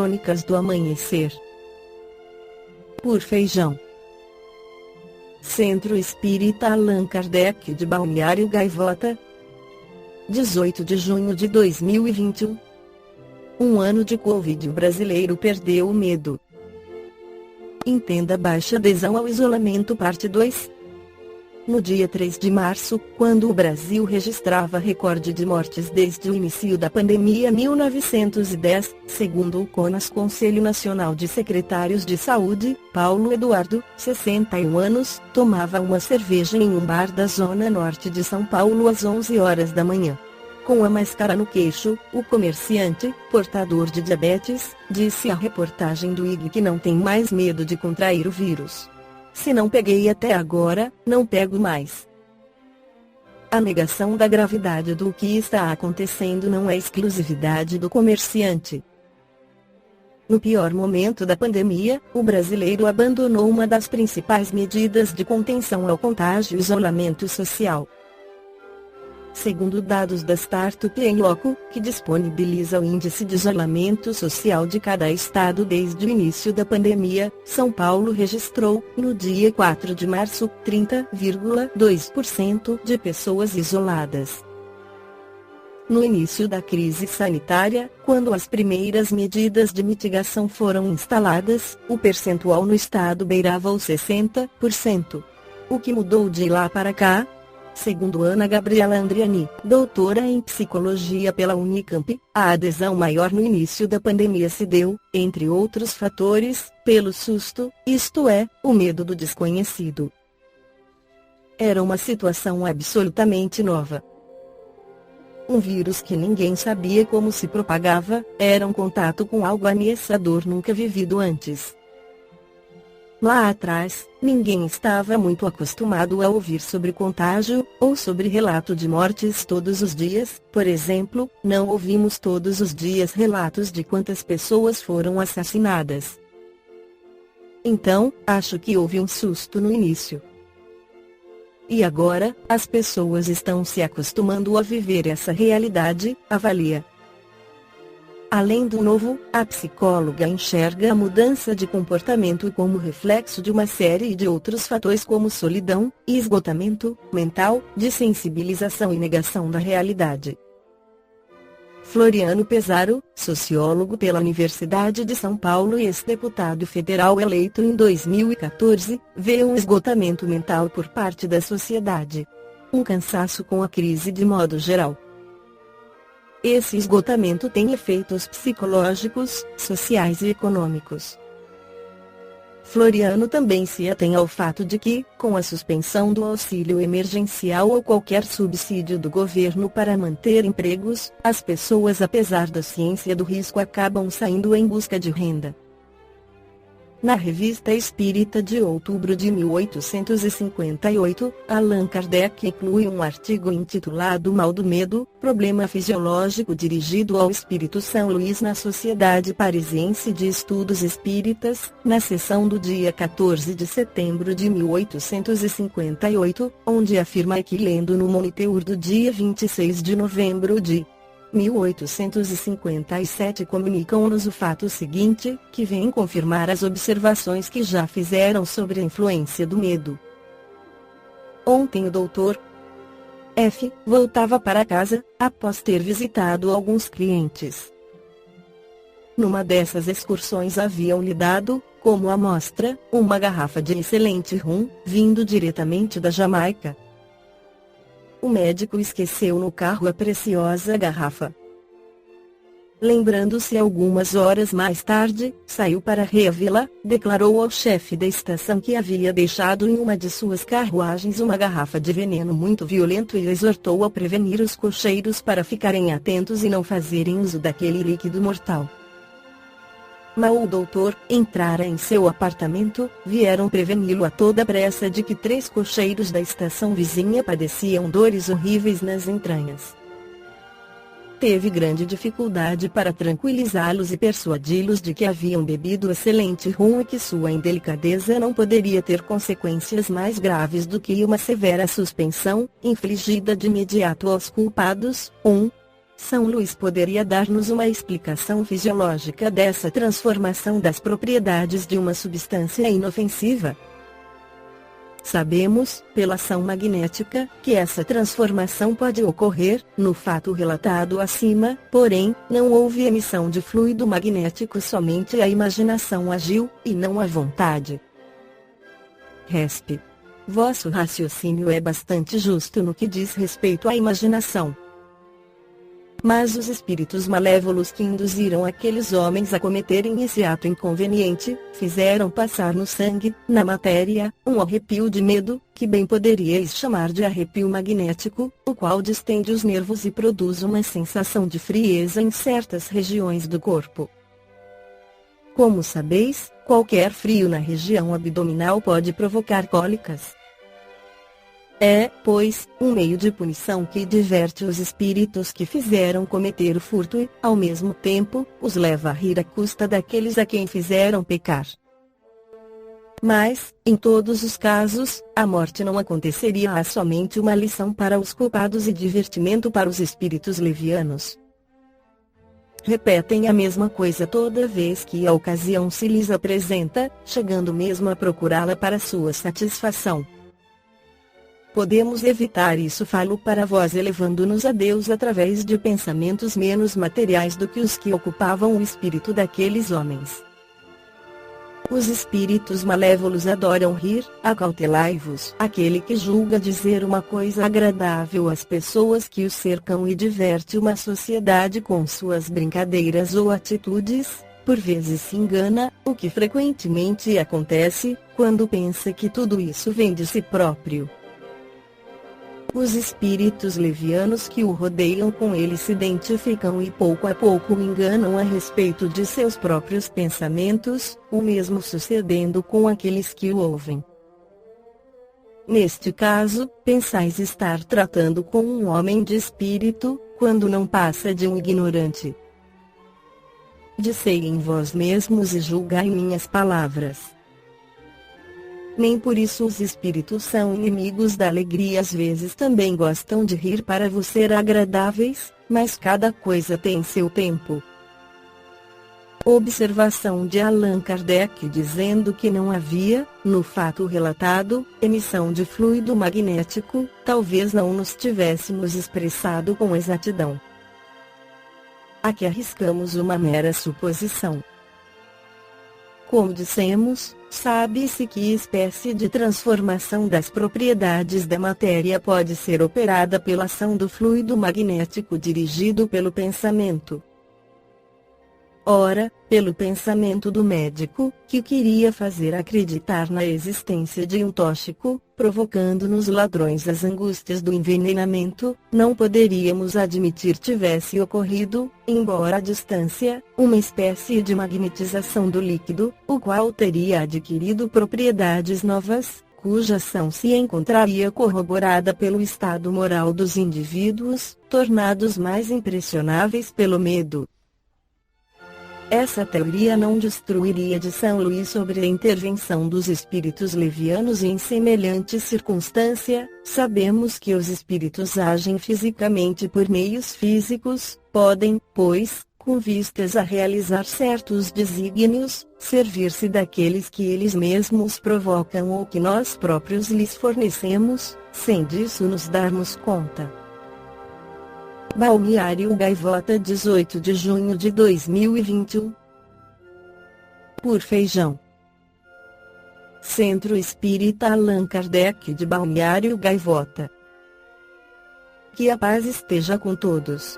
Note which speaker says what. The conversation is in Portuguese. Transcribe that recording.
Speaker 1: Crônicas do Amanhecer. Por Feijão. Centro Espírita Allan Kardec de Balneário Gaivota. 18 de junho de 2021. Um ano de Covid, o brasileiro perdeu o medo. Entenda baixa adesão ao isolamento, parte 2. No dia 3 de março, quando o Brasil registrava recorde de mortes desde o início da pandemia 1910, segundo o CONAS, Conselho Nacional de Secretários de Saúde, Paulo Eduardo, 61 anos, tomava uma cerveja em um bar da zona norte de São Paulo às 11 horas da manhã. Com a máscara no queixo, o comerciante, portador de diabetes, disse à reportagem do IG que não tem mais medo de contrair o vírus. Se não peguei até agora, não pego mais. A negação da gravidade do que está acontecendo não é exclusividade do comerciante. No pior momento da pandemia, o brasileiro abandonou uma das principais medidas de contenção ao contágio: o isolamento social. Segundo dados da Startup em Loco, que disponibiliza o índice de isolamento social de cada estado desde o início da pandemia, São Paulo registrou, no dia 4 de março, 30,2% de pessoas isoladas. No início da crise sanitária, quando as primeiras medidas de mitigação foram instaladas, o percentual no estado beirava os 60%. O que mudou de lá para cá? Segundo Ana Gabriela Andriani, doutora em psicologia pela Unicamp, a adesão maior no início da pandemia se deu, entre outros fatores, pelo susto, isto é, o medo do desconhecido. Era uma situação absolutamente nova. Um vírus que ninguém sabia como se propagava, era um contato com algo ameaçador nunca vivido antes. Lá atrás, ninguém estava muito acostumado a ouvir sobre contágio, ou sobre relato de mortes todos os dias. Por exemplo, não ouvimos todos os dias relatos de quantas pessoas foram assassinadas. Então, acho que houve um susto no início. E agora, as pessoas estão se acostumando a viver essa realidade, avalia. Além do novo, a psicóloga enxerga a mudança de comportamento como reflexo de uma série de outros fatores como solidão, esgotamento mental, desensibilização e negação da realidade. Floriano Pesaro, sociólogo pela Universidade de São Paulo e ex-deputado federal eleito em 2014, vê um esgotamento mental por parte da sociedade. Um cansaço com a crise de modo geral. Esse esgotamento tem efeitos psicológicos, sociais e econômicos. Floriano também se atém ao fato de que, com a suspensão do auxílio emergencial ou qualquer subsídio do governo para manter empregos, as pessoas, apesar da ciência do risco, acabam saindo em busca de renda. Na Revista Espírita de outubro de 1858, Allan Kardec inclui um artigo intitulado Mal do Medo, Problema Fisiológico, dirigido ao Espírito São Luís na Sociedade Parisiense de Estudos Espíritas, na sessão do dia 14 de setembro de 1858, onde afirma que, lendo no Moniteur do dia 26 de novembro de 1857, comunicam-nos o fato seguinte, que vem confirmar as observações que já fizeram sobre a influência do medo. Ontem o Dr. F. voltava para casa, após ter visitado alguns clientes. Numa dessas excursões haviam-lhe dado, como amostra, uma garrafa de excelente rum, vindo diretamente da Jamaica. O médico esqueceu no carro a preciosa garrafa. Lembrando-se algumas horas mais tarde, saiu para reavê-la, declarou ao chefe da estação que havia deixado em uma de suas carruagens uma garrafa de veneno muito violento e exortou a prevenir os cocheiros para ficarem atentos e não fazerem uso daquele líquido mortal. Mal o doutor entrara em seu apartamento, vieram preveni-lo a toda pressa de que 3 cocheiros da estação vizinha padeciam dores horríveis nas entranhas. Teve grande dificuldade para tranquilizá-los e persuadi-los de que haviam bebido excelente rum e que sua indelicadeza não poderia ter consequências mais graves do que uma severa suspensão, infligida de imediato aos culpados. São Luís poderia dar-nos uma explicação fisiológica dessa transformação das propriedades de uma substância inofensiva? Sabemos, pela ação magnética, que essa transformação pode ocorrer, no fato relatado acima, porém, não houve emissão de fluido magnético, somente a imaginação agiu, e não a vontade. Resp. Vosso raciocínio é bastante justo no que diz respeito à imaginação. Mas os espíritos malévolos que induziram aqueles homens a cometerem esse ato inconveniente, fizeram passar no sangue, na matéria, um arrepio de medo, que bem poderíeis chamar de arrepio magnético, o qual distende os nervos e produz uma sensação de frieza em certas regiões do corpo. Como sabeis, qualquer frio na região abdominal pode provocar cólicas. É, pois, um meio de punição que diverte os espíritos que fizeram cometer o furto e, ao mesmo tempo, os leva a rir à custa daqueles a quem fizeram pecar. Mas, em todos os casos, a morte não aconteceria, há somente uma lição para os culpados e divertimento para os espíritos levianos. Repetem a mesma coisa toda vez que a ocasião se lhes apresenta, chegando mesmo a procurá-la para sua satisfação. Podemos evitar isso, falo para vós, elevando-nos a Deus através de pensamentos menos materiais do que os que ocupavam o espírito daqueles homens. Os espíritos malévolos adoram rir, acautelai-vos. Aquele que julga dizer uma coisa agradável às pessoas que o cercam e diverte uma sociedade com suas brincadeiras ou atitudes, por vezes se engana, o que frequentemente acontece, quando pensa que tudo isso vem de si próprio. Os espíritos levianos que o rodeiam com ele se identificam e pouco a pouco o enganam a respeito de seus próprios pensamentos, o mesmo sucedendo com aqueles que o ouvem. Neste caso, pensais estar tratando com um homem de espírito, quando não passa de um ignorante. Dissei em vós mesmos e julgai minhas palavras. Nem por isso os espíritos são inimigos da alegria, às vezes também gostam de rir para vos ser agradáveis, mas cada coisa tem seu tempo. Observação de Allan Kardec dizendo que não havia, no fato relatado, emissão de fluido magnético, talvez não nos tivéssemos expressado com exatidão. Aqui arriscamos uma mera suposição. Como dissemos, sabe-se que espécie de transformação das propriedades da matéria pode ser operada pela ação do fluido magnético dirigido pelo pensamento. Ora, pelo pensamento do médico, que queria fazer acreditar na existência de um tóxico, provocando nos ladrões as angústias do envenenamento, não poderíamos admitir tivesse ocorrido, embora à distância, uma espécie de magnetização do líquido, o qual teria adquirido propriedades novas, cuja ação se encontraria corroborada pelo estado moral dos indivíduos, tornados mais impressionáveis pelo medo. Essa teoria não destruiria de São Luís sobre a intervenção dos espíritos levianos em semelhante circunstância. Sabemos que os espíritos agem fisicamente por meios físicos, podem, pois, com vistas a realizar certos desígnios, servir-se daqueles que eles mesmos provocam ou que nós próprios lhes fornecemos, sem disso nos darmos conta. Balneário Gaivota, 18 de junho de 2021. Por Feijão. Centro Espírita Allan Kardec de Balneário Gaivota. Que a paz esteja com todos.